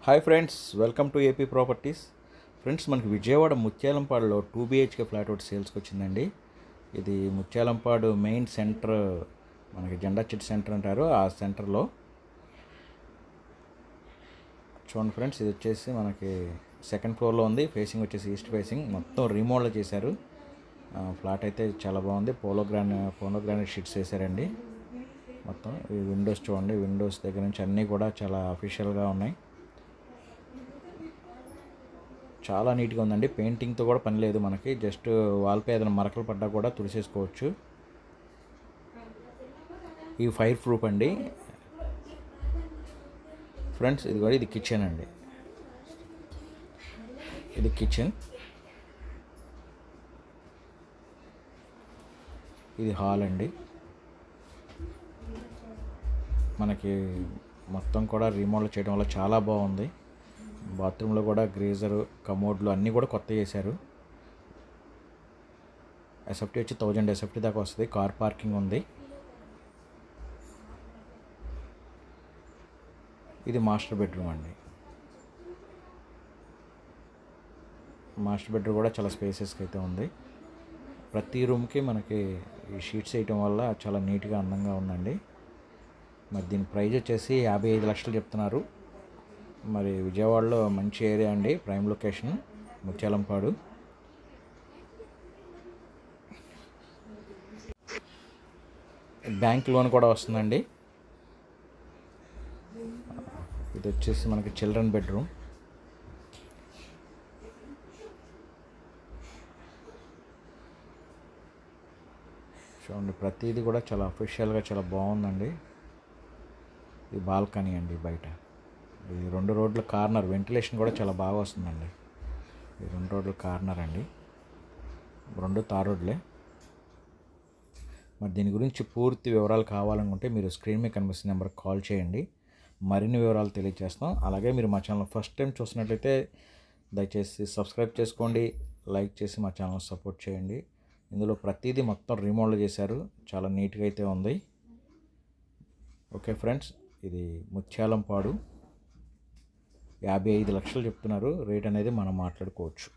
Hi friends, welcome to AP properties. Friends, మనకి Vijayawada ముత్యాలంపాడులో 2 BHK flat ఒకటి సేల్స్కి వచ్చిందండి. ఇది ముత్యాలంపాడు మెయిన్ సెంటర్, మనకి జెండా చిట్ సెంటర్ అంటారు, ఆ సెంటర్లో. చూడండి ఫ్రెండ్స్, ఇది వచ్చేసి మనకి సెకండ్ ఫ్లోర్లో ఉంది. ఫేసింగ్ వచ్చేసి ఈస్ట్ ఫేసింగ్, మొత్తం రీమోడల్ చేశారు. ఫ్లాట్ అయితే చాలా బాగుంది. పోలోగ్రానైట్ షీట్స్ వేశారండి. మొత్తం ఈ విండోస్ చూడండి, విండోస్ దగ్గర నుంచి అన్నీ కూడా చాలా అఫీషియల్గా ఉన్నాయి. చాలా నీట్గా ఉందండి. పెయింటింగ్తో కూడా పని లేదు మనకి. జస్ట్ వాల్పై ఏదైనా మరకలు పడ్డా కూడా తుడిసేసుకోవచ్చు. ఈ ఫైర్ ప్రూఫ్ అండి ఫ్రెండ్స్. ఇది కూడా ఇది కిచెన్ అండి. ఇది కిచెన్, ఇది హాల్ అండి. మనకి మొత్తం కూడా రీమోడల్ చేయడం వల్ల చాలా బాగుంది. బాత్రూంలో కూడా గ్రేజరు, కమోడ్లు అన్నీ కూడా కొత్త చేశారు. ఎస్ఎఫ్టీ వచ్చి 1000 ఎస్ఎఫ్టీ దాకా వస్తుంది. కార్ పార్కింగ్ ఉంది. ఇది మాస్టర్ బెడ్రూమ్ అండి. మాస్టర్ బెడ్రూమ్ కూడా చాలా స్పేసెస్గా అయితే ఉంది. ప్రతి రూమ్కి మనకి ఈ షీట్స్ వేయటం వల్ల చాలా నీట్గా అందంగా ఉందండి. మరి దీని ప్రైజ్ వచ్చేసి 55 లక్షలు చెప్తున్నారు. మరి విజయవాడలో మంచి ఏరియా అండి, prime location Mutyalampadu. Bank loan కూడా వస్తుందండి. ఇది వచ్చేసి మనకి చిల్డ్రన్ బెడ్రూమ్. చూడండి, ప్రతిదీ కూడా చాలా అఫీషియల్గా చాలా బాగుందండి. ఇది బాల్కనీ అండి. బయట ఇది 2 రోడ్ల కార్నర్, వెంటిలేషన్ కూడా చాలా బాగా వస్తుందండి. ఇది 2 రోడ్ల కార్నర్ అండి, 2 తార్ రోడ్లే. మరి దీని గురించి పూర్తి వివరాలు కావాలనుకుంటే మీరు స్క్రీన్ మీద కనిపిస్తున్న నెంబర్కి కాల్ చేయండి, మరిన్ని వివరాలు తెలియజేస్తాం. అలాగే మీరు మా ఛానల్ ఫస్ట్ టైం చూసినట్లయితే దయచేసి సబ్స్క్రైబ్ చేసుకోండి, లైక్ చేసి మా ఛానల్ సపోర్ట్ చేయండి. ఇందులో ప్రతిదీ మొత్తం రీమోడల్ చేశారు, చాలా నీట్గా అయితే ఉంది. ఓకే ఫ్రెండ్స్, ఇది ముత్యాలంపాడు 55 లక్షలు చెప్తున్నారు. రేట్ అనేది మనం మాట్లాడుకోవచ్చు.